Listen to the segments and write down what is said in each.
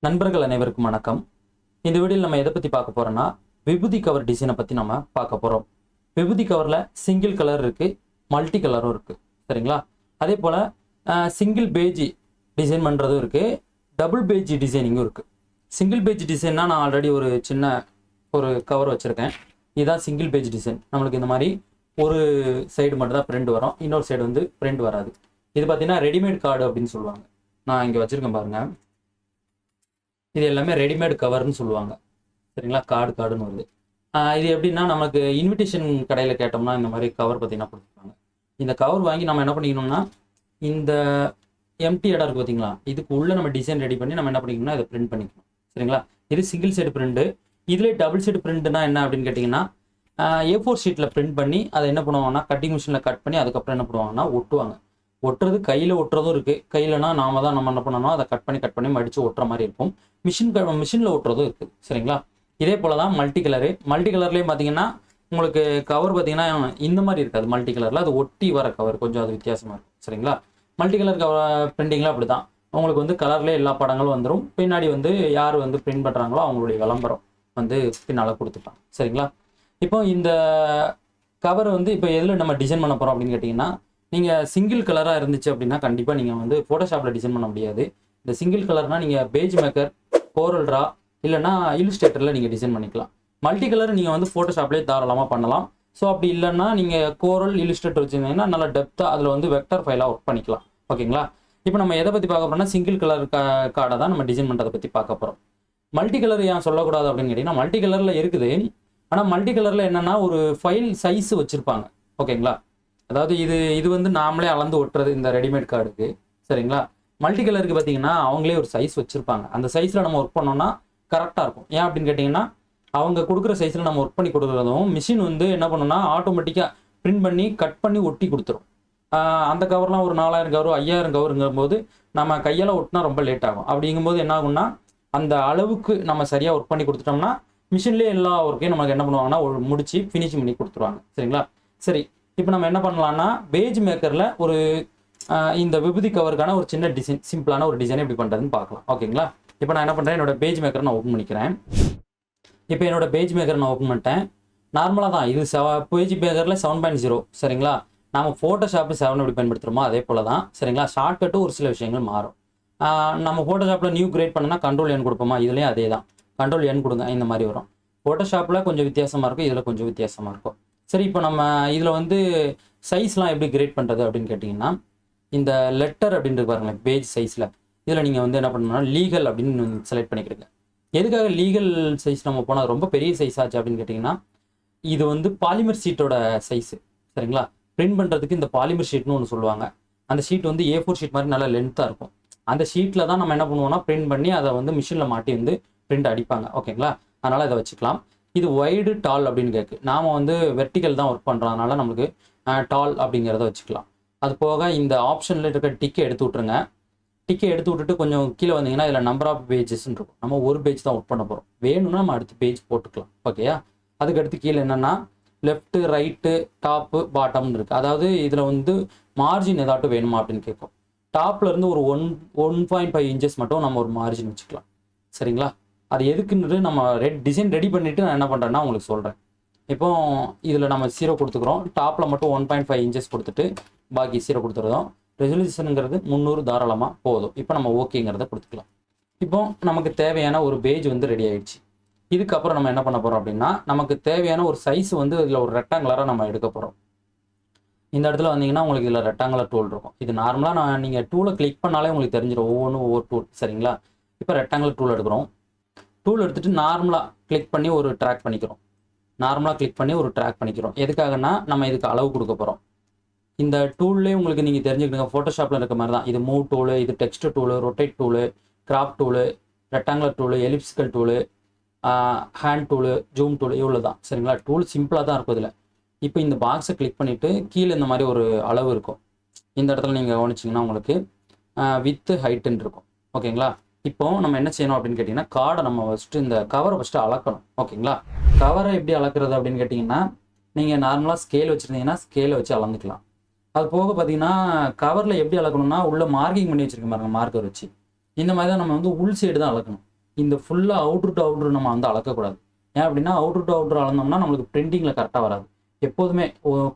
நண்பர்கள் அனைவருக்கும் வணக்கம். இந்த வீடியோவில் நம்ம எதை பற்றி பார்க்க போறோம்னா விபூதி கவர் டிசைனை பற்றி நம்ம பார்க்க போகிறோம். விபூதி கவரில் சிங்கிள் கலர் இருக்குது, மல்டி கலரும் இருக்குது. சரிங்களா? அதே போல் சிங்கிள் பேஜ் டிசைன் பண்ணுறதும் இருக்குது, டபுள் பேஜ் டிசைனிங்கும் இருக்குது. சிங்கிள் பேஜ் டிசைன்னா நான் ஆல்ரெடி ஒரு சின்ன ஒரு கவர் வச்சுருக்கேன். இதுதான் சிங்கிள் பேஜ் டிசைன். நம்மளுக்கு இந்த மாதிரி ஒரு சைடு மட்டும் தான் பிரிண்ட் வரும், இன்னொரு சைடு வந்து பிரிண்ட் வராது. இது பார்த்தீங்கன்னா ரெடிமேட் கார்டு அப்படின்னு சொல்லுவாங்க. நான் இங்கே வச்சுருக்கேன் பாருங்கள். இது எல்லாமே ரெடிமேட் கவர்னு சொல்லுவாங்க. சரிங்களா? கார்டுன்னு வருது. இது எப்படின்னா நமக்கு இன்விடேஷன் கடையில் கேட்டோம்னா இந்த மாதிரி கவர் பார்த்தீங்கன்னா கொடுத்துருப்பாங்க. இந்த கவர் வாங்கி நம்ம என்ன பண்ணிக்கணும்னா இந்த எம்டி இடம் இருக்குது பார்த்தீங்களா, இதுக்கு உள்ளே நம்ம டிசைன் ரெடி பண்ணி நம்ம என்ன பண்ணிக்கணும்னா இதை பிரிண்ட் பண்ணிக்கணும். சரிங்களா? இது சிங்கிள் சைடு பிரிண்ட்டு. இதிலே டபுள் சைடு பிரிண்ட்னா என்ன அப்படின்னு கேட்டிங்கன்னா A4 ஷீட்டில் பிரிண்ட் பண்ணி அதை என்ன பண்ணுவாங்கன்னா கட்டிங் மிஷினில் கட் பண்ணி அதுக்கப்புறம் என்ன பண்ணுவாங்கன்னா ஒட்டுவாங்க. ஒட்டுறது கையில் ஒட்டுறதும் இருக்குது. கையிலனா நம்ம என்ன பண்ணணும், அதை கட் பண்ணி மடித்து ஒட்டுற மாதிரி இருக்கும். மிஷினில் ஒட்டுறதும் இருக்குது. சரிங்களா? இதே போல் தான் மல்டி கலர்லேயே பார்த்தீங்கன்னா உங்களுக்கு கவர் பார்த்தீங்கன்னா இந்த மாதிரி இருக்காது. மல்டி கலரில் அது ஒட்டி வர கவர் கொஞ்சம் அது வித்தியாசமாக இருக்கும். சரிங்களா? மல்டி கலர் கவர் பிரிண்டிங்கில் அப்படி தான் உங்களுக்கு வந்து கலர்லேயே எல்லா படங்களும் வந்துடும். பின்னாடி வந்து யார் வந்து பிரிண்ட் பண்ணுறாங்களோ அவங்களுடைய விளம்பரம் வந்து பின்னால் கொடுத்துப்பாங்க. சரிங்களா? இப்போ இந்த கவர் வந்து இப்போ எதில் நம்ம டிசைன் பண்ண போகிறோம் அப்படின்னு கேட்டிங்கன்னா, நீங்கள் சிங்கிள் கலராக இருந்துச்சு அப்படின்னா கண்டிப்பாக நீங்கள் வந்து ஃபோட்டோஷாப்பில் டிசைன் பண்ண முடியாது. இந்த சிங்கிள் கலர்னால் நீங்கள் பேஜ் மேக்கர், கோரல் ட்ரா இல்லைனா இல்லுஸ்ட்ரேட்டரில் நீங்கள் டிசைன் பண்ணிக்கலாம். மல்டி கலர் நீங்கள் வந்து ஃபோட்டோஷாப்லேயே தாராளமாக பண்ணலாம். ஸோ அப்படி இல்லைன்னா நீங்கள் கோரல் இல்லுஸ்ட்ரேட்டர் வச்சுருந்தீங்கன்னா நல்லா டெப்த்தாக அதில் வந்து வெக்டர் ஃபைலாக ஒர்க் பண்ணிக்கலாம். ஓகேங்களா? இப்போ நம்ம எதை பற்றி பார்க்க போகிறோம்னா சிங்கிள் கலர் கார்டை தான் நம்ம டிசைன் பண்ணுறதை பற்றி பார்க்க போகிறோம். மல்டி கலர் ஏன் சொல்லக்கூடாது அப்படின்னு கேட்டிங்கன்னா மல்டி கலரில் இருக்குது. ஆனால் மல்டி கலரில் என்னென்னா ஒரு ஃபைல் சைஸ் வச்சுருப்பாங்க. ஓகேங்களா? அதாவது இது வந்து நாமளே அளந்து ஒட்டுறது இந்த ரெடிமேட் கார்டுக்கு. சரிங்களா? மல்டி கலருக்கு பார்த்தீங்கன்னா அவங்களே ஒரு சைஸ் வச்சுருப்பாங்க. அந்த சைஸில் நம்ம ஒர்க் பண்ணோம்னா கரெக்டாக இருக்கும். ஏன் அப்படின்னு கேட்டிங்கன்னா அவங்க கொடுக்குற சைஸில் நம்ம ஒர்க் பண்ணி கொடுக்குறதும் மிஷின் வந்து என்ன பண்ணுன்னா ஆட்டோமேட்டிக்காக பிரிண்ட் பண்ணி கட் பண்ணி ஒட்டி கொடுத்துரும். அந்த கவர்லாம் ஒரு 4000 கவர் 5000 கவருங்கும் போது நம்ம கையால் ஒட்டினா ரொம்ப லேட் ஆகும். அப்படிங்கும்போது என்ன ஆகும்னா அந்த அளவுக்கு நம்ம சரியாக ஒர்க் பண்ணி கொடுத்துட்டோம்னா மிஷின்லேயே எல்லா ஒர்க்கையும் நமக்கு என்ன பண்ணுவாங்கன்னா முடிச்சு ஃபினிஷிங் பண்ணி கொடுத்துருவாங்க. சரிங்களா? சரி, இப்போ நம்ம என்ன பண்ணலாம்னா பேஜ் மேக்கரில் ஒரு இந்த விபூதி கவருக்கான ஒரு சின்ன டிசைன், சிம்பிளான ஒரு டிசைன் எப்படி பண்ணுறதுன்னு பார்க்கலாம். ஓகேங்களா? இப்போ நான் என்ன பண்ணுறேன், என்னோட பேஜ் மேக்கரை நான் ஓப்பன் பண்ணிக்கிறேன். இப்போ என்னோட பேஜ் மேக்கரை நான் ஓப்பன் பண்ணிட்டேன். நார்மலாக தான் இது பேஜ் மேக்கரில் 7.0. சரிங்களா? நம்ம ஃபோட்டோஷாப்பில் 7 எப்படி பயன்படுத்துகிறோமோ அதே போல் தான். சரிங்களா? ஷார்ட்கட்டு ஒரு சில விஷயங்கள் மாறும். நம்ம ஃபோட்டோஷாப்பில் நியூ கிரியேட் பண்ணனா Ctrl N கொடுப்போமா, இதுலேயும் அதே தான். Ctrl N கொடுங்க, இந்த மாதிரி வரும். ஃபோட்டோஷாப்பில் கொஞ்சம் வித்தியாசமாக இருக்கும், இதில் கொஞ்சம் வித்தியாசமாக இருக்கும். சரி, இப்போ நம்ம இதில் வந்து சைஸ்லாம் எப்படி கிரேட் பண்ணுறது அப்படின்னு கேட்டிங்கன்னா இந்த லெட்டர் அப்படின்றது பாருங்களேன் பேஜ் சைஸில். இதில் நீங்கள் வந்து என்ன பண்ணணும்னா லீகல் அப்படின்னு செலக்ட் பண்ணிக்கிடுங்க. எதுக்காக லீகல் சைஸ் நம்ம போனால் ரொம்ப பெரிய சைஸ் ஆச்சு அப்படின்னு கேட்டிங்கன்னா இது வந்து பாலிமர் ஷீட்டோட சைஸு. சரிங்களா? பிரிண்ட் பண்ணுறதுக்கு இந்த பாலிமர் ஷீட்னு ஒன்று சொல்லுவாங்க. அந்த ஷீட் வந்து A4 ஷீட் மாதிரி நல்லா லென்த்தாக இருக்கும். அந்த ஷீட்டில் தான் நம்ம என்ன பண்ணுவோம்னா பிரிண்ட் பண்ணி அதை வந்து மிஷினில் மாட்டி வந்து பிரிண்ட் அடிப்பாங்க. ஓகேங்களா? அதனால் இதை வச்சுக்கலாம். இது வைடு டால் அப்படின்னு கேட்கு. நாம் வந்து வெர்டிக்கல் தான் ஒர்க் பண்ணுறோம், அதனால் நமக்கு டால் அப்படிங்கிறத வச்சுக்கலாம். அது போக இந்த ஆப்ஷனில் இருக்க டிக்கை எடுத்து விட்ருங்க. டிக்கை எடுத்து விட்டுட்டு கொஞ்சம் கீழே வந்தீங்கன்னா இதில் நம்பர் ஆஃப் பேஜஸ்ன்னு இருக்கும். நம்ம ஒரு பேஜ் தான் ஒர்க் பண்ண போகிறோம். வேணும்னா நம்ம அடுத்த பேஜ் போட்டுக்கலாம். ஓகேயா? அதுக்கடுத்து கீழே என்னென்னா லெஃப்ட்டு, ரைட்டு, டாப்பு, பாட்டம்னு இருக்குது. அதாவது இதில் வந்து மார்ஜின் ஏதாட்டும் வேணுமா அப்படின்னு கேட்கும். டாப்பில் இருந்து ஒரு 1.5 இன்ச்சஸ் மட்டும் நம்ம ஒரு மார்ஜின் வச்சுக்கலாம். சரிங்களா? அது எதுக்குன்றது நம்ம டிசைன் ரெடி பண்ணிவிட்டு நான் என்ன பண்ணுறேன்னா உங்களுக்கு சொல்கிறேன். இப்போ இதில் நம்ம 0 கொடுத்துக்கிறோம். டாப்பில் மட்டும் 1.5 இன்ச்சஸ் கொடுத்துட்டு பாக்கி 0 கொடுத்துருதோம். ரெசல்யூஷனுங்கிறது 300 தாராளமாக போதும். இப்போ நம்ம ஓகேங்கிறத கொடுத்துக்கலாம். இப்போ நமக்கு தேவையான ஒரு பேஜ் வந்து ரெடி ஆகிடுச்சு. இதுக்கப்புறம் நம்ம என்ன பண்ண போகிறோம் அப்படின்னா நமக்கு தேவையான ஒரு சைஸ் வந்து இதில் ஒரு ரெக்டாங்குலராக நம்ம எடுக்க போகிறோம். இந்த இடத்துல வந்தீங்கன்னா உங்களுக்கு இதில் ரெக்டாங்குலர் டூல் இருக்கும். இது நார்மலாக நீங்கள் டூலை கிளிக் பண்ணாலே உங்களுக்கு தெரிஞ்சிடும் ஒவ்வொன்றும் ஒவ்வொரு டூல். சரிங்களா? இப்போ ரெக்டாங்குலர் டூல் எடுக்கிறோம். டூல் எடுத்துகிட்டு நார்மலாக கிளிக் பண்ணி ஒரு ட்ராக் பண்ணிக்கிறோம். எதுக்காகனா நம்ம இதுக்கு அளவு கொடுக்க போகிறோம். இந்த டூல்லே உங்களுக்கு நீங்கள் தெரிஞ்சுக்கிடுங்க, ஃபோட்டோஷாப்பில் இருக்க மாதிரி தான். இது மூவ் டூலு, இது text tool, rotate tool, crop tool, rectangular tool, elliptical tool, hand tool, zoom tool, இவ்வளோ தான். சரிங்களா? டூல் சிம்பிளாக தான் இருக்கும் இதில். இப்போ இந்த பாக்ஸை கிளிக் பண்ணிவிட்டு கீழே இந்த மாதிரி ஒரு அளவு இருக்கும். இந்த இடத்துல நீங்கள் கவனிச்சிங்கன்னா உங்களுக்கு வித்து ஹைட்டுன்னு இருக்கும். ஓகேங்களா? இப்போ நம்ம என்ன செய்யணும் அப்படின்னு கேட்டிங்கன்னா கார்டை நம்ம ஃபஸ்ட்டு இந்த கவரை ஃபஸ்ட்டு அளக்கணும். ஓகேங்களா? கவரை எப்படி அளக்குறது அப்படின்னு கேட்டிங்கன்னா நீங்கள் நார்மலாக ஸ்கேல் வச்சுருந்தீங்கன்னா ஸ்கேலை வச்சு அளந்துக்கலாம். அது போக பார்த்தீங்கன்னா கவரில் எப்படி அளக்கணும்னா உள்ள மார்க்கிங் பண்ணி வச்சுருக்க பாருங்க, மார்க்கர் வச்சு. இந்த மாதிரி தான் நம்ம வந்து உள் சைடு தான் அளக்கணும். இந்த ஃபுல்லாக அவுட்ரு டு அவுட்ரு நம்ம வந்து அளக்கக்கூடாது. ஏன் அப்படின்னா அவுட்ரு டு அவுட்ரு அளந்தோம்னா நம்மளுக்கு பிரிண்டிங்கில் கரெக்டாக வராது. எப்போதுமே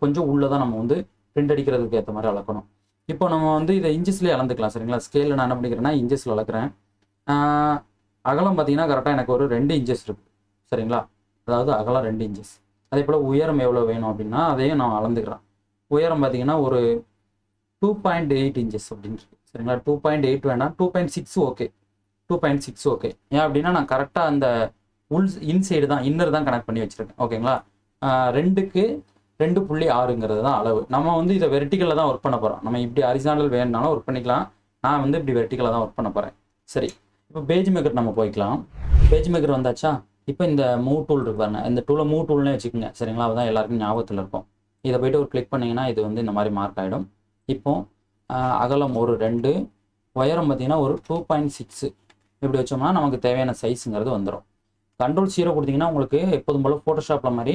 கொஞ்சம் உள்ளே தான் நம்ம வந்து பிரிண்ட் அடிக்கிறதுக்கு ஏற்ற மாதிரி அளக்கணும். இப்போ நம்ம வந்து இதை இன்ச்சஸ்லேயே அளந்துக்கலாம் சரிங்களா. ஸ்கேலில் நான் என்ன பண்ணிக்கிறேன்னா இன்ச்சஸில் அளக்குறேன். அகலம் பார்த்தீங்கன்னா கரெக்டாக எனக்கு ஒரு 2 இன்ச்சஸ் இருக்குது சரிங்களா. அதாவது அகலம் 2 இன்ச்சஸ். அதே போல் உயரம் எவ்வளோ வேணும் அப்படின்னா அதையும் நான் அளந்துக்கிறேன். உயரம் பார்த்தீங்கன்னா ஒரு 2.8 இன்ச்சஸ் அப்படின்னு இருக்கு சரிங்களா. 2.8 வேணாம், 2.6 ஓகே. 2.6 ஓகே. ஏன் அப்படின்னா நான் கரெக்டாக அந்த இன்சைடு தான் இன்னர் தான் கனெக்ட் பண்ணி வச்சுருக்கேன் ஓகேங்களா. 2க்கு 2.6ங்கிறது தான் அளவு. நம்ம வந்து இதை வெர்டிக்கலில் தான் ஒர்க் பண்ண போகிறோம். நம்ம இப்படி ஹரிசாண்டல் வேணுனாலும் ஒர்க் பண்ணிக்கலாம். நான் வந்து இப்படி வெர்டிக்கலாக தான் ஒர்க் பண்ண போகிறேன். சரி, இப்போ பேஜ் மேக்கர் நம்ம போய்க்கலாம். பேஜ் மேக்கர் வந்தாச்சா. இப்போ இந்த மூவ் டூல் இருக்கு பாருங்க. இந்த டூலை மூவ் டூல்னே வச்சுக்கோங்க சரிங்களா. அதுதான் எல்லாருக்கும் ஞாபகத்தில் இருக்கும். இதை போய்ட்டு ஒரு கிளிக் பண்ணிங்கன்னா இது வந்து இந்த மாதிரி மார்க் ஆகிடும். இப்போ அகலம் ஒரு 2, உயரம் பார்த்தீங்கன்னா ஒரு 2.6 இப்படி வச்சோம்னா நமக்கு தேவையான சைஸுங்கிறது வந்துடும். Ctrl 0 கொடுத்தீங்கன்னா உங்களுக்கு எப்போதும் போல் ஃபோட்டோஷாப்பில் மாதிரி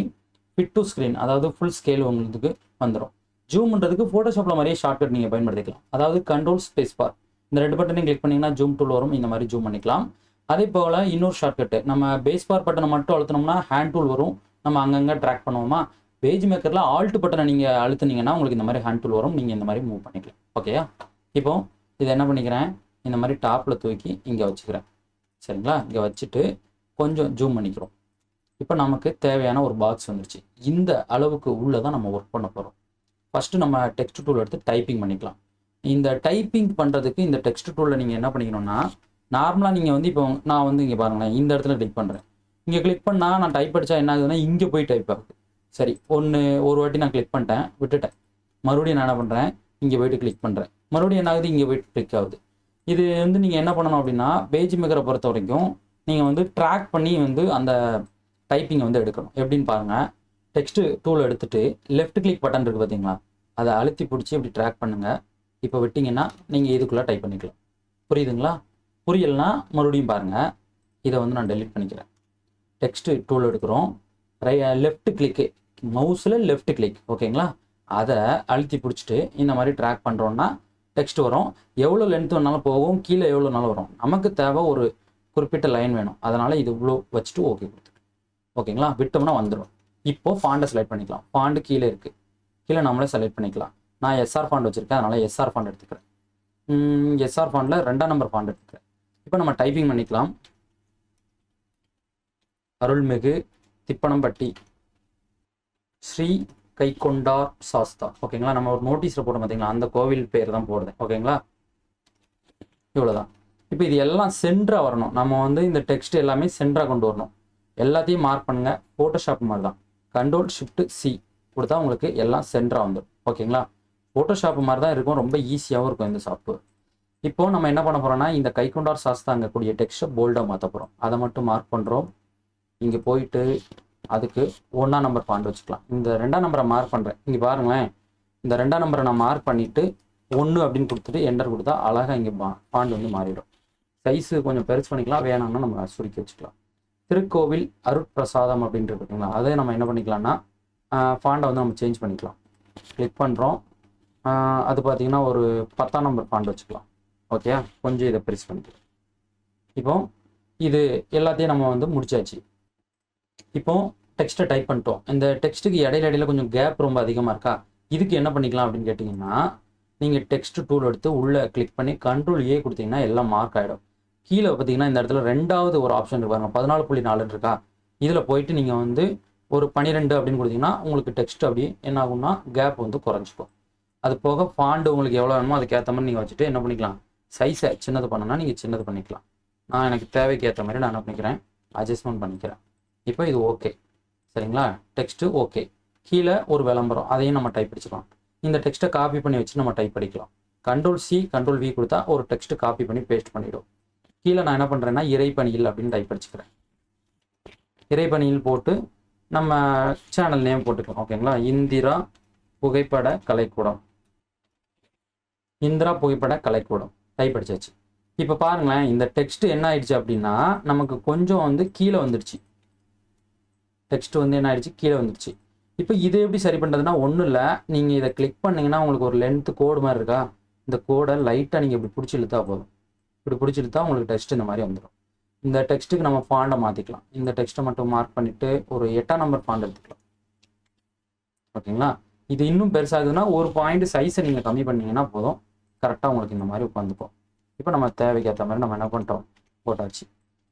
ஃபிட் டு ஸ்க்ரீன், அதாவது ஃபுல் ஸ்கேல் உங்களுக்கு வந்துடும். ஜூம் பண்ணுறதுக்கு ஃபோட்டோஷாப்பில் மாதிரியே ஷார்ட்கட் நீங்கள் பயன்படுத்திக்கலாம். அதாவது கண்ட்ரோல் ஸ்பேஸ் பார் இந்த 2 பட்டனையும் கிளிக் பண்ணிங்கன்னா ஜூம் டூல் வரும். இந்த மாதிரி ஜூம் பண்ணிக்கலாம். அதே போல் இன்னொரு ஷார்ட்கட்டு நம்ம பேஸ் பார் பட்டனை மட்டும் அழுத்தினோம்னா ஹேண்ட் டூல் வரும். நம்ம அங்கங்கே ட்ராக் பண்ணுவோமா. பேஜ் மேக்கரில் ஆல்ட் பட்டனை நீங்கள் அழுத்துனீங்கன்னா உங்களுக்கு இந்த மாதிரி ஹேண்ட் டூல் வரும். நீங்கள் இந்த மாதிரி மூவ் பண்ணிக்கலாம். ஓகேயா. இப்போ இதை என்ன பண்ணிக்கிறேன், இந்த மாதிரி டாப்பில் தூக்கி இங்கே வச்சுக்கிறேன் சரிங்களா. இங்கே வச்சுட்டு கொஞ்சம் ஜூம் பண்ணிக்கிறோம். இப்போ நமக்கு தேவையான ஒரு பாக்ஸ் வந்துருச்சு. இந்த அளவுக்கு உள்ளே தான் நம்ம ஒர்க் பண்ண போகிறோம். ஃபஸ்ட்டு நம்ம டெக்ஸ்ட் டூல் எடுத்து டைப்பிங் பண்ணிக்கலாம். இந்த டைப்பிங் பண்ணுறதுக்கு இந்த டெக்ஸ்ட் டூலில் நீங்கள் என்ன பண்ணிக்கணும்னா, நார்மலாக நீங்கள் வந்து இப்போ நான் வந்து இங்கே பாருங்களேன், இந்த இடத்துல கிளிக் பண்ணுறேன். இங்கே கிளிக் பண்ணால் நான் டைப் அடித்தா என்ன ஆகுதுன்னா இங்கே போய் டைப் ஆகுது. சரி, ஒரு வாட்டி நான் கிளிக் பண்ணிட்டேன், விட்டுட்டேன். மறுபடியும் நான் என்ன பண்ணுறேன், இங்கே போய்ட்டு கிளிக் பண்ணுறேன். மறுபடியும் என்ன ஆகுது, இங்கே போய்ட்டு கிளிக் ஆகுது. இது வந்து நீங்கள் என்ன பண்ணணும் அப்படின்னா, பேஜ் மேக்கரை பொறுத்த வரைக்கும் நீங்கள் வந்து ட்ராக் பண்ணி வந்து அந்த டைப்பிங்கை வந்து எடுக்கணும். எப்படின்னு பாருங்கள். டெக்ஸ்ட் டூல் எடுத்துகிட்டு லெஃப்ட் கிளிக் பட்டன் இருக்குது பார்த்தீங்களா, அதை அழுத்தி பிடிச்சி இப்படி ட்ராக் பண்ணுங்கள். இப்போ விட்டிங்கன்னா நீங்கள் இதுக்குள்ளே டைப் பண்ணிக்கலாம். புரியுதுங்களா. புரியலைன்னா மறுபடியும் பாருங்கள். இதை வந்து நான் டெலிட் பண்ணிக்கிறேன். டெக்ஸ்ட் டூல் எடுக்கிறோம். லெஃப்ட் கிளிக்கு, மவுஸில் லெஃப்ட் கிளிக் ஓகேங்களா. அதை அழுத்தி பிடிச்சிட்டு இந்த மாதிரி ட்ராக் பண்ணுறோன்னா டெக்ஸ்ட் வரும். எவ்வளோ லென்த் வேணாலும் போகும், கீழே எவ்வளோ நாளும் வரும். நமக்கு தேவை ஒரு குறிப்பிட்ட லைன் வேணும். அதனால் இது இவ்வளோ வச்சுட்டு ஓகே கொடுத்துட்டு ஓகேங்களா. விட்டோம்னா வந்துடும். இப்போது ஃபாண்டை செலக்ட் பண்ணிக்கலாம். ஃபாண்டு கீழே இருக்குது, கீழே நம்மளே செலக்ட் பண்ணிக்கலாம். நான் எஸ்ஆர் ஃபாண்ட் வச்சுருக்கேன், அதனால் எஸ்ஆர் ஃபாண்ட் எடுத்துக்கிறேன். எஸ்ஆர் ஃபாண்டில் 2ஆம் நம்பர் ஃபாண்ட் எடுத்துக்கிறேன். இப்போ நம்ம டைப்பிங் பண்ணிக்கலாம். அருள்மிகு திப்பனம்பட்டி ஸ்ரீ கைக்கொண்டார் சாஸ்தா ஓகேங்களா. நம்ம ஒரு நோட்டீஸில் போட்டோம் பார்த்தீங்களா, அந்த கோவில் பேர் தான் போடுது ஓகேங்களா. இவ்வளோதான். இப்போ இது எல்லாம் சென்டராக வரணும். நம்ம வந்து இந்த டெக்ஸ்ட் எல்லாமே சென்டராக கொண்டு வரணும். எல்லாத்தையும் மார்க் பண்ணுங்கள். ஃபோட்டோஷாப் மாதிரி தான். Ctrl Shift C கொடுத்தா உங்களுக்கு எல்லாம் சென்டராக வந்துடும் ஓகேங்களா. ஃபோட்டோஷாப் மாதிரி தான் இருக்கும். ரொம்ப ஈஸியாகவும் இருக்கும் இந்த சாஃப்ட்வேர். இப்போது நம்ம என்ன பண்ண போகிறோம்னா, இந்த கைக்கொண்டார் சாஸ்தாங்கக்கூடிய டெக்ஸ்ட்டை போல்டாக மாற்ற போகிறோம். அதை மட்டும் மார்க் பண்ணுறோம். இங்கே போயிட்டு அதுக்கு 1ஆம் நம்பர் ஃபாண்ட் வச்சுக்கலாம். இந்த 2ஆம் நம்பரை மார்க் பண்ணுறேன். இங்கே பாருங்களேன், இந்த 2ஆம் நம்பரை நான் மார்க் பண்ணிவிட்டு 1 அப்படின்னு கொடுத்துட்டு என்டர் கொடுத்தா அழகாக இங்கே ஃபாண்ட் வந்து மாறிடும். சைஸு கொஞ்சம் பெருசு பண்ணிக்கலாம், வேணாம்னா நம்ம சுருக்கி வச்சுக்கலாம். திருக்கோவில் அருட்பிரசாதம் அப்படின்ட்டு இருக்குங்களா, அதை நம்ம என்ன பண்ணிக்கலாம்னா ஃபாண்டை வந்து நம்ம சேஞ்ச் பண்ணிக்கலாம். கிளிக் பண்ணுறோம். அது பார்த்திங்கன்னா ஒரு 10ஆம் நம்பர் ஃபாண்ட் வச்சுக்கலாம். ஓகே, கொஞ்சம் இதை பெருசு பண்ணிக்கலாம். இப்போ இது எல்லாத்தையும் நம்ம வந்து முடிச்சாச்சு. இப்போ டெக்ஸ்ட்டை டைப் பண்ணிட்டோம். இந்த டெக்ஸ்ட்டுக்கு இடையில கொஞ்சம் கேப் ரொம்ப அதிகமாக இருக்கா, இதுக்கு என்ன பண்ணிக்கலாம் அப்படின்னு கேட்டிங்கன்னா, நீங்கள் டெக்ஸ்ட் டூல் எடுத்து உள்ளே கிளிக் பண்ணி Ctrl A கொடுத்தீங்கன்னா எல்லாம் மார்க் ஆகிடும். கீழே பார்த்தீங்கன்னா இந்த இடத்துல 2வது ஒரு ஆப்ஷன் இருப்பாங்க, 14.4 இருக்கா, இதில் போயிட்டு நீங்கள் வந்து ஒரு 12 அப்படின்னு கொடுத்தீங்கன்னா உங்களுக்கு டெக்ஸ்ட் அப்படி என்ன ஆகும்னா கேப் வந்து குறைஞ்சிக்கும். அது போக ஃபாண்ட் உங்களுக்கு எவ்வளோ வேணுமோ அதுக்கேற்ற மாதிரி நீங்கள் வச்சுட்டு என்ன பண்ணிக்கலாம், சைஸை சின்னது பண்ணணும்னா நீங்கள் சின்னது பண்ணிக்கலாம். நான் எனக்கு தேவைக்கு ஏற்ற மாதிரி நான் என்ன பண்ணிக்கிறேன், அட்ஜஸ்ட்மெண்ட் பண்ணிக்கிறேன். இப்போ இது ஓகே சரிங்களா. Text okay. கீழே ஒரு விளம்பரம், அதையும் நம்ம டைப் அடிச்சுக்கலாம். இந்த டெக்ஸ்ட்டை காப்பி பண்ணி வச்சு நம்ம டைப் அடிக்கலாம். Ctrl C Ctrl V கொடுத்தா ஒரு டெக்ஸ்ட்டு காப்பி பண்ணி பேஸ்ட் பண்ணிவிடும். கீழே நான் என்ன பண்ணுறேன்னா இறைப்பணியில் அப்படின்னு டைப் அடிச்சுக்கிறேன். இறைப்பணியில் போட்டு நம்ம சேனல் நேம் போட்டுக்கலாம் ஓகேங்களா. இந்திரா புகைப்பட கலைக்கூடம், இந்திரா புகைப்பட கலைக்கூடம் டைப் அடிச்சாச்சு. இப்போ பாருங்களேன், இந்த டெக்ஸ்ட் என்ன ஆயிடுச்சு அப்படின்னா நமக்கு கொஞ்சம் வந்து கீழே வந்துடுச்சு. டெக்ஸ்ட் வந்து என்ன ஆயிடுச்சு, கீழே வந்துடுச்சு. இப்போ இதை எப்படி சரி பண்ணுறதுன்னா ஒன்றும் இல்லை, நீங்கள் இதை கிளிக் பண்ணிங்கன்னா உங்களுக்கு ஒரு லென்த்து கோடு மாதிரி இருக்கா, இந்த கோடை லைட்டாக நீங்கள் இப்படி பிடிச்சி இழுத்தா போதும். இப்படி பிடிச்சி இழுத்தா உங்களுக்கு டெக்ஸ்ட் இந்த மாதிரி வந்துடும். இந்த டெக்ஸ்ட்டுக்கு நம்ம ஃபாண்டை மாற்றிக்கலாம். இந்த டெக்ஸ்ட்டை மட்டும் மார்க் பண்ணிவிட்டு ஒரு 8ஆம் நம்பர் ஃபாண்ட் எடுத்துக்கலாம். ஓகேங்களா? இது இன்னும் பெருசாகுதுன்னா ஒரு பாயிண்ட் சைஸை நீங்கள் கம்மி பண்ணீங்கன்னா போதும், கரெக்டாக உங்களுக்கு இந்த மாதிரி உட்காந்துக்கும். இப்போ நம்ம தேவைக்கு ஏற்ற மாதிரி நம்ம என்ன பண்ணிட்டோம், போட்டாச்சு.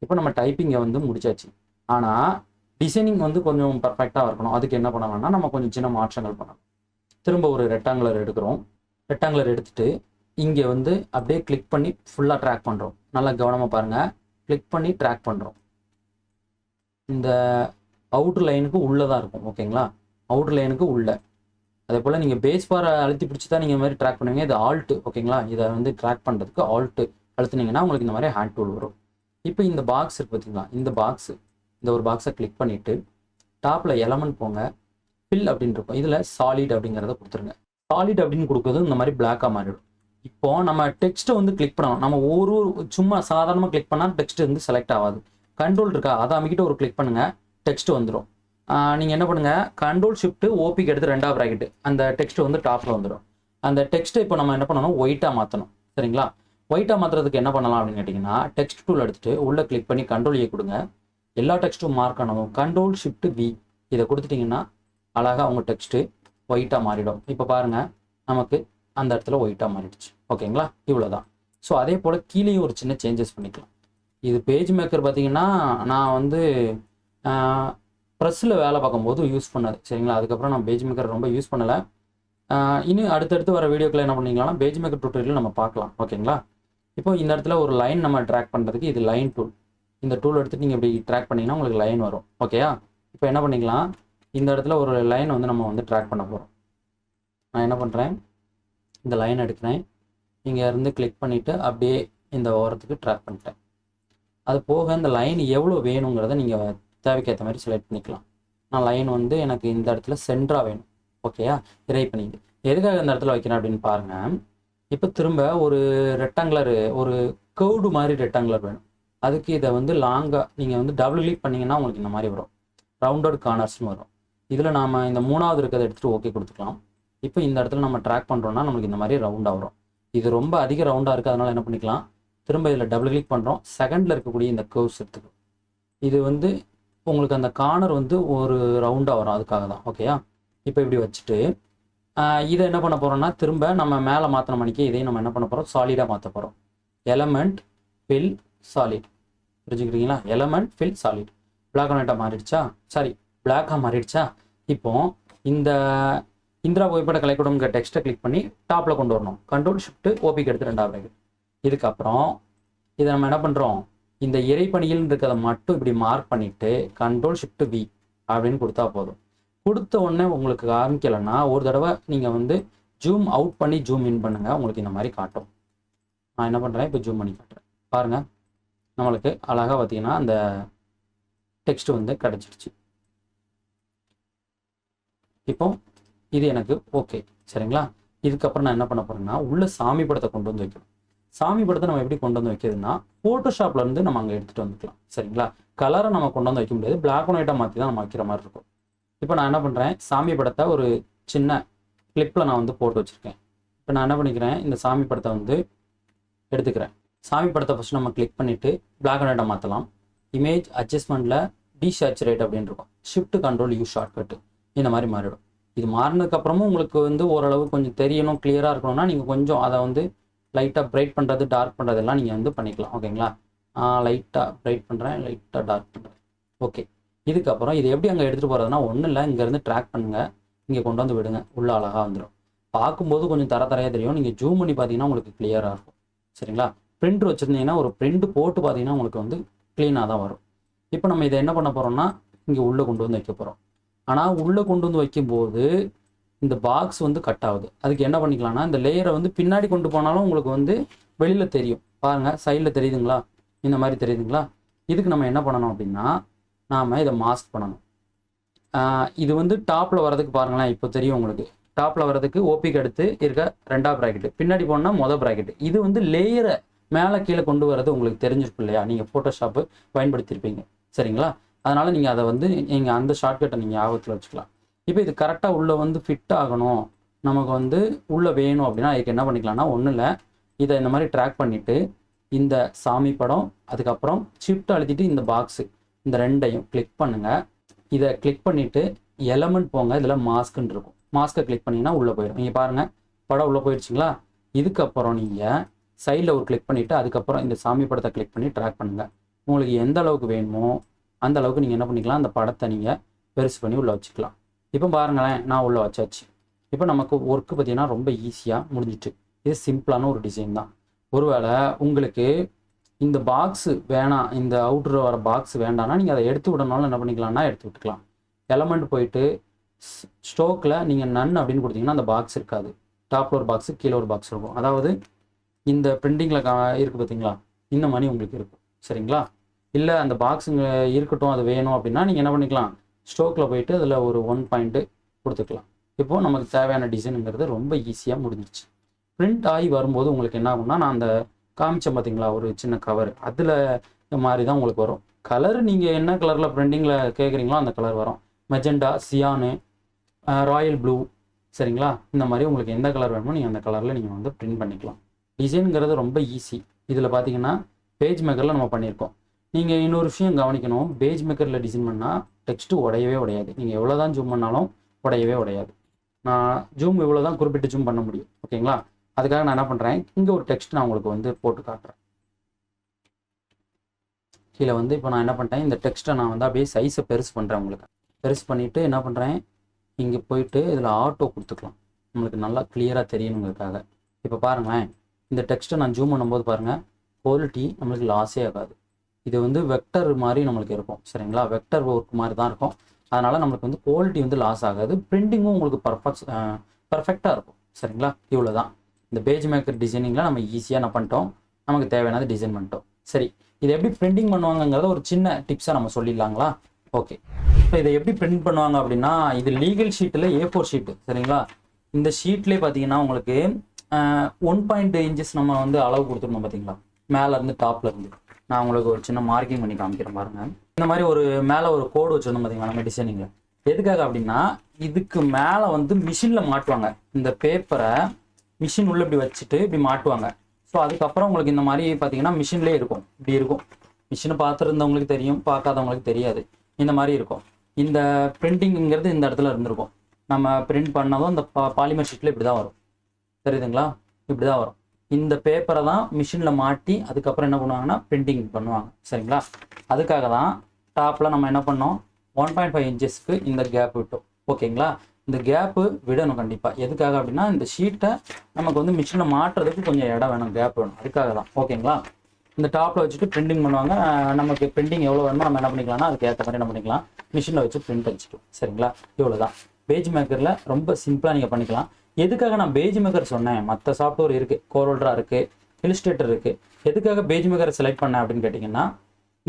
இப்போ நம்ம டைப்பிங்கை வந்து முடிச்சாச்சு. ஆனால் டிசைனிங் வந்து கொஞ்சம் பர்ஃபெக்டாக இருக்கணும். அதுக்கு என்ன பண்ணலாம்னா நம்ம கொஞ்சம் சின்ன மாற்றங்கள் பண்ணணும். திரும்ப ஒரு ரெக்டாங்குலர் எடுக்கிறோம். ரெக்டாங்குலர் எடுத்துகிட்டு இங்கே வந்து அப்படியே கிளிக் பண்ணி ஃபுல்லாக ட்ராக் பண்ணுறோம். நல்லா கவனமாக பாருங்கள். கிளிக் பண்ணி ட்ராக் பண்ணுறோம். இந்த அவுட்ரு லைனுக்கு உள்ளே தான் இருக்கும். ஓகேங்களா? அவுட்ரு லைனுக்கு உள்ளே. அதே போல் நீங்கள் பேஸ் பாரை அழுத்தி பிடிச்சி தான் நீங்கள் மாதிரி ட்ராக் பண்ணுவீங்க. இது ஆல்ட்டு. ஓகேங்களா? இதை வந்து ட்ராக் பண்ணுறதுக்கு ஆல்ட்டு அழுத்துனீங்கன்னா உங்களுக்கு இந்த மாதிரி ஹேண்ட் டூல் வரும். இப்போ இந்த பாக்ஸ் இருக்குது பார்த்தீங்களா, இந்த பாக்ஸு, இந்த ஒரு பாக்ஸை கிளிக் பண்ணிவிட்டு டாப்பில் எலமெண்ட் போங்க, ஃபில் அப்படின்னு இருக்கும். இதில் சாலிட் அப்படிங்கிறத கொடுத்துருங்க. சாலிட் அப்படின்னு கொடுக்குறது இந்த மாதிரி பிளாக்காக மாறிடும். இப்போ நம்ம டெக்ஸ்ட்டை வந்து கிளிக் பண்ணணும். நம்ம ஒரு சும்மா சாதாரணமாக கிளிக் பண்ணால் டெக்ஸ்ட் வந்து செலக்ட் ஆகாது. கண்ட்ரோல் இருக்கா, அதை அமைக்கிட்டு ஒரு கிளிக் பண்ணுங்கள், டெக்ஸ்ட் வந்துடும். நீங்கள் என்ன பண்ணுங்கள், கண்ட்ரோல் ஷிஃப்ட்டு ஓபிக்கு எடுத்து 2ஆம் ப்ராக்கெட்டு, அந்த டெக்ஸ்ட் வந்து டாப்பில் வந்துடும். அந்த டெக்ஸ்ட்டை இப்போ நம்ம என்ன பண்ணணும், ஒயிட்டாக மாற்றணும். சரிங்களா? ஒயிட்டாக மாற்றுறதுக்கு என்ன பண்ணலாம் அப்படின்னு கேட்டிங்கன்னா, டெக்ஸ்ட் டூல் எடுத்துகிட்டு உள்ளே கிளிக் பண்ணி கண்ட்ரோல் ஏ கொடுங்க. எல்லா டெக்ஸ்ட்டும் மார்க் ஆனதும் கண்ட்ரோல் ஷிஃப்ட் வி இதை கொடுத்துட்டிங்கன்னா அழகாக உங்கள் டெக்ஸ்ட்டு ஒயிட்டாக மாறிடும். இப்போ பாருங்கள், நமக்கு அந்த இடத்துல ஒயிட்டாக மாறிடுச்சு. ஓகேங்களா? இவ்வளோ தான். ஸோ அதே போல் கீழேயும் ஒரு சின்ன சேஞ்சஸ் பண்ணிக்கலாம். இது பேஜ் மேக்கர் பார்த்தீங்கன்னா நான் வந்து ப்ரெஸ்ஸில் வேலை பார்க்கும்போது யூஸ் பண்ணது. சரிங்களா? அதுக்கப்புறம் நான் பேஜ் மேக்கர் ரொம்ப யூஸ் பண்ணலை. இன்னும் அடுத்தடுத்து வர வீடியோக்களை என்ன பண்ணிக்கலாம்னா பேஜ் மேக்கர் டியூட்டோரியல் நம்ம பார்க்கலாம். ஓகேங்களா? இப்போ இந்த இடத்துல ஒரு லைன் நம்ம ட்ராக் பண்ணுறதுக்கு இது லைன் டூல். இந்த டூல் எடுத்துகிட்டு நீங்கள் இப்படி ட்ராக் பண்ணிங்கன்னா உங்களுக்கு லைன் வரும். ஓகேயா? இப்போ என்ன பண்ணிக்கலாம், இந்த இடத்துல ஒரு லைன் வந்து நம்ம வந்து ட்ராக் பண்ண போகிறோம். நான் என்ன பண்ணுறேன், இந்த லைன் எடுக்கிறேன், இங்கே இருந்து கிளிக் பண்ணிவிட்டு அப்படியே இந்த ஓரத்துக்கு ட்ராக் பண்ணிட்டேன். அது போக இந்த லைன் எவ்வளோ வேணுங்கிறத நீங்கள் தேவைக்கேற்ற மாதிரி செலக்ட் பண்ணிக்கலாம். நான் லைன் வந்து எனக்கு இந்த இடத்துல சென்டராக வேணும். ஓகேயா? இறை பண்ணிட்டு எதுக்காக இந்த இடத்துல வைக்கிறேன் அப்படின்னு பாருங்கள். இப்போ திரும்ப ஒரு ரெக்டாங்குலர், ஒரு கர்வ்டு மாதிரி ரெக்டாங்குலர் வேணும். அதுக்கு இதை வந்து லாங்காக நீங்கள் வந்து டபுள் கிளிக் பண்ணிங்கன்னா உங்களுக்கு இந்த மாதிரி வரும், ரவுண்டட் கார்னர்ஸ்னு வரும். இதில் நாம் இந்த 3வது இருக்கிறத எடுத்துகிட்டு ஓகே கொடுத்துக்கலாம். இப்போ இந்த இடத்துல நம்ம ட்ராக் பண்ணுறோன்னா நம்மளுக்கு இந்த மாதிரி ரவுண்டாக வரும். இது ரொம்ப அதிக ரவுண்டாக இருக்குது, அதனால் என்ன பண்ணிக்கலாம், திரும்ப இதில் டபுள் கிளிக் பண்ணுறோம், செகண்டில் இருக்கக்கூடிய இந்த கர்வ்ஸ் எடுத்துக்கும். இது வந்து உங்களுக்கு அந்த கார்னர் வந்து ஒரு ரவுண்டாக வரும், அதுக்காக தான். ஓகேயா? இப்போ இப்படி வச்சுட்டு இதை என்ன பண்ண போகிறோம்னா திரும்ப நம்ம மேலே மாற்றின மணிக்கு இதையும் நம்ம என்ன பண்ண போகிறோம், சாலிடாக மாற்ற போகிறோம். Element fill solid. புரிஞ்சுக்கிறீங்களா? Element fill solid. Black and ஒயிட்டாக மாறிடுச்சா, சாரி பிளாக்காக மாறிடுச்சா. இப்போ இந்த இந்திரா புகைப்பட கலைக்கூடம்ங்கிற டெக்ஸ்ட்டை கிளிக் பண்ணி டாப்பில் கொண்டு வரணும். கண்ட்ரோல் ஷிஃப்ட்டு ஓபிக்கு எடுத்து 2ஆம் ப்ராக்கெட். இதுக்கப்புறம் இதை நம்ம என்ன பண்ணுறோம், இந்த இறைப்பணியில் இருக்கிறத மட்டும் இப்படி மார்க் பண்ணிவிட்டு கண்ட்ரோல் ஷிஃப்ட் வி அப்படின்னு கொடுத்தா போதும். கொடுத்த உடனே உங்களுக்கு ஆரம்பிக்கலைன்னா ஒரு தடவை நீங்கள் வந்து ஜூம் அவுட் பண்ணி ஜூம் இன் பண்ணுங்கள், உங்களுக்கு இந்த மாதிரி காட்டும். நான் என்ன பண்ணுறேன், இப்போ ஜூம் பண்ணி காட்டுறேன். பாருங்கள், நம்மளுக்கு அழகாக பார்த்தீங்கன்னா அந்த டெக்ஸ்ட் வந்து கிடச்சிடுச்சு. இப்போ இது எனக்கு ஓகே. சரிங்களா? இதுக்கப்புறம் நான் என்ன பண்ண போகிறேன்னா உள்ள சாமி படத்தை கொண்டு வந்து வைக்கணும். சாமி படத்தை நம்ம எப்படி கொண்டு வந்து வைக்கிறதுனா ஃபோட்டோஷாப்லேருந்து நம்ம அங்கே எடுத்துகிட்டு வந்துக்கலாம். சரிங்களா? கலரை நம்ம கொண்டு வந்து வைக்க முடியாது, பிளாக் அண்ட் ஒயிட்டாக மாற்றி தான் நம்ம வைக்கிற மாதிரி இருக்கும். இப்போ நான் என்ன பண்ணுறேன், சாமி படத்தை ஒரு சின்ன கிளிப்பில் நான் வந்து போட்டு வச்சுருக்கேன். இப்போ நான் என்ன பண்ணிக்கிறேன், இந்த சாமி படத்தை வந்து எடுத்துக்கிறேன். சாமி படத்தை ஃபஸ்ட்டு நம்ம கிளிக் பண்ணிவிட்டு பிளாக் அண்ட் ஒயிட்டாக மாற்றலாம். இமேஜ் அட்ஜஸ்ட்மெண்ட்டில் டீசேச்சுரேட் அப்படின்னு இருக்கும், ஷிஃப்ட் கண்ட்ரோல் யூ ஷார்ட்கட்டு இந்த மாதிரி மாறிடும். இது மாறினதுக்கப்புறமும் உங்களுக்கு வந்து ஓரளவு கொஞ்சம் தெரியணும், கிளியராக இருக்கணும்னா நீங்கள் கொஞ்சம் அதை வந்து லைட்டாக பிரைட் பண்ணுறது, டார்க் பண்ணுறதெல்லாம் நீங்கள் வந்து பண்ணிக்கலாம். ஓகேங்களா? லைட்டாக பிரைட் பண்ணுறேன், லைட்டாக டார்க் பண்ணுறேன். ஓகே. இதுக்கப்புறம் இது எப்படி அங்கே எடுத்துகிட்டு போகிறதுனா ஒன்றும் இல்லை, இங்கேருந்து ட்ராக் பண்ணுங்கள், இங்கே கொண்டு வந்து விடுங்க, உள்ளே அழகாக வந்துடும். பார்க்கும்போது கொஞ்சம் தரையாக தெரியும், நீங்கள் ஜூம் பண்ணி பார்த்தீங்கன்னா உங்களுக்கு கிளியராக இருக்கும். சரிங்களா? பிரிண்ட் வச்சுருந்தீங்கன்னா ஒரு பிரிண்ட் போட்டு பார்த்தீங்கன்னா உங்களுக்கு வந்து க்ளீனாக தான் வரும். இப்போ நம்ம இதை என்ன பண்ண போகிறோம்னா இங்கே உள்ளே கொண்டு வந்து வைக்க போகிறோம். ஆனால் உள்ளே கொண்டு வந்து வைக்கும்போது இந்த பாக்ஸ் வந்து கட் ஆகுது. அதுக்கு என்ன பண்ணிக்கலாம்னா இந்த லேயரை வந்து பின்னாடி கொண்டு போனாலும் உங்களுக்கு வந்து வெளியில் தெரியும். பாருங்கள், சைடில் தெரியுதுங்களா, இந்த மாதிரி தெரியுதுங்களா. இதுக்கு நம்ம என்ன பண்ணணும் அப்படின்னா நாம் இதை மாஸ்க் பண்ணணும். இது வந்து டாப்பில் வரதுக்கு பாருங்களேன், இப்போ தெரியும் உங்களுக்கு. டாப்பில் வரதுக்கு ஓபிக்கு அடுத்து இருக்க 2ஆம் ப்ராக்கெட்டு, பின்னாடி போனால் மொதல் ப்ராக்கெட்டு. இது வந்து லேயரை மேலே கீழே கொண்டு வரது உங்களுக்கு தெரிஞ்சிருக்கும் இல்லையா, நீங்கள் ஃபோட்டோஷாப்பு பயன்படுத்தியிருப்பீங்க. சரிங்களா? அதனால் நீங்கள் அதை வந்து நீங்கள் அந்த ஷார்ட்கட்டை நீங்கள் ஞாபகத்தில் வச்சுக்கலாம். இப்போ இது கரெக்டாக உள்ளே வந்து ஃபிட் ஆகணும், நமக்கு வந்து உள்ளே வேணும் அப்படின்னா அதுக்கு என்ன பண்ணிக்கலாம்னா ஒன்றும் இல்லை, இதை இந்த மாதிரி ட்ராக் பண்ணிவிட்டு இந்த சாமி படம், அதுக்கப்புறம் ஷிஃப்ட் அழுத்திட்டு இந்த பாக்ஸு, இந்த ரெண்டையும் கிளிக் பண்ணுங்கள். இதை கிளிக் பண்ணிவிட்டு எலமெண்ட் போங்க. இதில் மாஸ்க்குன்னு இருக்கும். மாஸ்க்கை கிளிக் பண்ணிங்கன்னா உள்ளே போயிடும். நீங்கள் பாருங்கள், படம் உள்ளே போயிடுச்சுங்களா? இதுக்கப்புறம் நீங்கள் சைடில் ஒரு கிளிக் பண்ணிவிட்டு அதுக்கப்புறம் இந்த சாமி படத்தை கிளிக் பண்ணி ட்ராக் பண்ணுங்கள். உங்களுக்கு எந்த அளவுக்கு வேணுமோ அந்த அளவுக்கு நீங்கள் என்ன பண்ணிக்கலாம், அந்த படத்தை நீங்கள் பெருசு பண்ணி உள்ளே வச்சுக்கலாம். இப்போ பாருங்களேன், நான் உள்ளே வச்சாச்சு. இப்போ நமக்கு ஒர்க்கு பார்த்தீங்கன்னா ரொம்ப ஈஸியாக முடிஞ்சிட்டு. இது சிம்பிளான ஒரு டிசைன் தான். ஒருவேளை உங்களுக்கு இந்த பாக்ஸு வேணாம், இந்த அவுட்ரு வர பாக்ஸ் வேண்டாம்னா நீங்கள் அதை எடுத்து விடனாலும் என்ன பண்ணிக்கலாம்னா எடுத்து விட்டுக்கலாம். எலமெண்ட் போயிட்டு ஸ்டோக்கில் நீங்கள் நன் அப்படின்னு கொடுத்தீங்கன்னா அந்த பாக்ஸ் இருக்காது. டாப்பில் ஒரு பாக்ஸு, கீழே ஒரு பாக்ஸ் இருக்கும். அதாவது இந்த பிரிண்டிங்கில் இருக்குது பார்த்தீங்களா, இந்த மாதிரி உங்களுக்கு இருக்கும். சரிங்களா? இல்லை அந்த பாக்ஸுங்க இருக்கட்டும், அது வேணும் அப்படின்னா நீங்கள் என்ன பண்ணிக்கலாம், ஸ்டோக்கில் போயிட்டு அதில் ஒரு 1 பாயிண்ட்டு கொடுத்துக்கலாம். இப்போது நமக்கு தேவையான டிசைனுங்கிறது ரொம்ப ஈஸியாக முடிஞ்சிச்சு. பிரிண்ட் ஆகி வரும்போது உங்களுக்கு என்ன ஆகும்னா, நான் அந்த காமிச்சேன் பார்த்தீங்களா ஒரு சின்ன கவர், அதில் மாதிரி தான் உங்களுக்கு வரும். கலர் நீங்கள் என்ன கலரில் பிரிண்டிங்கில் கேட்குறீங்களோ அந்த கலர் வரும். மெஜெண்டா, சியானு, ராயல் ப்ளூ, சரிங்களா? இந்த மாதிரி உங்களுக்கு எந்த கலர் வேணுமோ நீங்கள் அந்த கலரில் நீங்கள் வந்து பிரிண்ட் பண்ணிக்கலாம். டிசைனுங்கிறது ரொம்ப ஈஸி. இதில் பார்த்தீங்கன்னா பேஜ் மேக்கரில் நம்ம பண்ணியிருக்கோம். நீங்கள் இன்னொரு விஷயம் கவனிக்கணும், பேஜ் மேக்கரில் டிசைன் பண்ணால் டெக்ஸ்ட்டு உடையவே உடையாது. நீங்கள் எவ்வளோ தான் ஜூம் பண்ணாலும் உடையவே உடையாது. நான் ஜூம் இவ்வளோ தான் குறிப்பிட்டு ஜூம் பண்ண முடியும். ஓகேங்களா? அதுக்காக நான் என்ன பண்ணுறேன், இங்கே ஒரு டெக்ஸ்ட் நான் உங்களுக்கு வந்து போட்டு காட்டுறேன். கீழே வந்து இப்போ நான் என்ன பண்ணிட்டேன், இந்த டெக்ஸ்ட்டை நான் வந்து அப்படியே சைஸை பெருசு பண்ணுறேன். உங்களுக்கு பெருசு பண்ணிவிட்டு என்ன பண்ணுறேன், இங்கே போயிட்டு இதில் ஆட்டோ கொடுத்துக்கலாம். நம்மளுக்கு நல்லா கிளியராக தெரியணுங்கிறதுக்காக. இப்போ பாருங்களேன், இந்த டெக்ஸ்ட்டை நான் ஜூம் பண்ணும்போது பாருங்கள், குவாலிட்டி நம்மளுக்கு லாஸே ஆகாது. இது வந்து வெக்டர் மாதிரி நம்மளுக்கு இருக்கும். சரிங்களா? வெக்டர் ஒர்க் மாதிரி தான் இருக்கும். அதனால் நம்மளுக்கு வந்து குவாலிட்டி வந்து லாஸ் ஆகாது. பிரிண்டிங்கும் உங்களுக்கு பர்ஃபெக்டாக இருக்கும். சரிங்களா? இவ்வளோ தான். இந்த பேஜ் மேக்கர் டிசைனிங்கில் நம்ம ஈஸியாக என்ன பண்ணிட்டோம், நமக்கு தேவையானது டிசைன் பண்ணிட்டோம். சரி, இதை எப்படி பிரிண்டிங் பண்ணுவாங்கங்கிறத ஒரு சின்ன டிப்ஸாக நம்ம சொல்லிடலாங்களா? ஓகே. இப்போ இதை எப்படி பிரிண்ட் பண்ணுவாங்க அப்படின்னா, இது லீகல் ஷீட்டில் A4 ஷீட்டு. சரிங்களா? இந்த ஷீட்லேயே பார்த்தீங்கன்னா உங்களுக்கு 1 inches நம்ம வந்து அளவு கொடுத்துருந்தோம் பார்த்தீங்களா, மேலேருந்து டாப்லேருந்து. நான் உங்களுக்கு ஒரு சின்ன மார்க்கிங் பண்ணி காமிக்கிறேன் பாருங்கள். இந்த மாதிரி ஒரு மேலே ஒரு கோடு வச்சுருந்தோம் பார்த்தீங்களா நம்ம டிசைனிங்கில். எதுக்காக அப்படின்னா, இதுக்கு மேலே வந்து மிஷினில் மாட்டுவாங்க. இந்த பேப்பரை மிஷின் உள்ள இப்படி வச்சுட்டு இப்படி மாட்டுவாங்க. ஸோ அதுக்கப்புறம் உங்களுக்கு இந்த மாதிரி பார்த்தீங்கன்னா மிஷின்லேயே இருக்கும். இப்படி இருக்கும். மிஷினை பார்த்துருந்தவங்களுக்கு தெரியும், பார்க்காதவங்களுக்கு தெரியாது. இந்த மாதிரி இருக்கும். இந்த பிரிண்டிங்கிறது இந்த இடத்துல இருந்திருக்கும். நம்ம பிரிண்ட் பண்ணதும் இந்த பாலிமர் ஷீட்டில் இப்படி தான் வரும். தெரியுதுங்களா? இப்படி தான் வரும். இந்த பேப்பரை தான் மிஷினில் மாட்டி அதுக்கப்புறம் என்ன பண்ணுவாங்கன்னா பிரிண்டிங் பண்ணுவாங்க. சரிங்களா? அதுக்காக தான் டாப்பில் நம்ம என்ன பண்ணோம், 1.5 inchesக்கு இந்த கேப் விட்டோம். ஓகேங்களா? இந்த கேப்பு விடணும் கண்டிப்பாக. எதுக்காக அப்படின்னா, இந்த ஷீட்டை நமக்கு வந்து மிஷினில் மாட்டுறதுக்கு கொஞ்சம் இடம் வேணும், கேப் வேணும். அதுக்காக தான். ஓகேங்களா? இந்த டாப்பில் வச்சுட்டு பிரிண்டிங் பண்ணுவாங்க. நமக்கு பிரிண்டிங் எவ்வளோ வேணுமோ நம்ம என்ன பண்ணிக்கலாம்னா அதுக்கு ஏற்ற மாதிரி என்ன பண்ணிக்கலாம், மிஷினில் வச்சு பிரிண்ட் அடிச்சுக்கலாம். சரிங்களா? இவ்வளோ தான். பேஜ் மேக்கரில் ரொம்ப சிம்பிளாக நீங்கள் பண்ணிக்கலாம். எதுக்காக நான் பேஜ் மேக்கர் சொன்னேன், மற்ற சாஃப்ட்வேர் இருக்குது, கோரோல்ட்ரா இருக்குது, இல்லஸ்ட்ரேட்டர் இருக்குது. எதுக்காக பேஜ் மேக்கரை செலக்ட் பண்ணேன் அப்படின்னு கேட்டிங்கன்னா,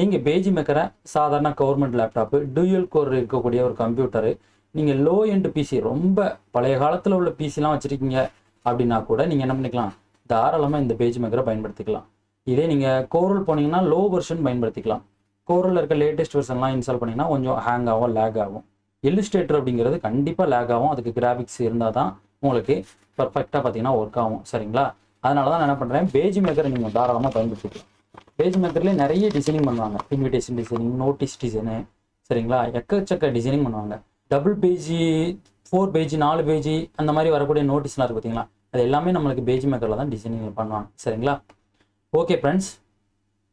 நீங்கள் பேஜ் மேக்கரை சாதாரண கவர்மெண்ட் லேப்டாப்பு, டூயல் கோர் இருக்கக்கூடிய ஒரு கம்ப்யூட்டரு, நீங்கள் லோ எண்ட் பிசி, ரொம்ப பழைய காலத்தில் உள்ள பிசிலாம் வச்சுருக்கீங்க அப்படின்னா கூட நீங்கள் என்ன பண்ணிக்கலாம், தாராளமாக இந்த பேஜ் மேக்கரை பயன்படுத்திக்கலாம். இதே நீங்கள் கோரல் போனீங்கன்னா லோ வெர்ஷன் பயன்படுத்திக்கலாம். கோரலில் இருக்க லேட்டஸ்ட் வெர்ஷன்லாம் இன்ஸ்டால் பண்ணிங்கன்னா கொஞ்சம் ஹேங் ஆகும், லேக் ஆகும். இல்லஸ்ட்ரேட்டர் அப்படிங்கிறது கண்டிப்பாக லேக் ஆகும். அதுக்கு கிராஃபிக்ஸ் இருந்தால் தான் உங்களுக்கு பர்ஃபெக்டாக பார்த்தீங்கன்னா ஒர்க் ஆகும். சரிங்களா? அதனால தான் நான் என்ன பண்ணுறேன், பேஜ் மேக்கரை நீங்கள் தாராளமாக பயன்படுத்திக்கலாம். பேஜ் மேக்கர்லேயே நிறைய டிசைனிங் பண்ணுவாங்க. இன்விடேஷன் டிசைனிங், நோட்டீஸ் டிசைனு, சரிங்களா, எக்கச்சக்க டிசைனிங் பண்ணுவாங்க. டபுள் பேஜி, 4 பேஜ், 4 பேஜ் அந்த மாதிரி வரக்கூடிய நோட்டீஸ்லாம் இருக்குது பார்த்தீங்களா, அது எல்லாமே நம்மளுக்கு பேஜ் மேக்கரில் தான் டிசைனிங் பண்ணுவாங்க. சரிங்களா? Okay friends,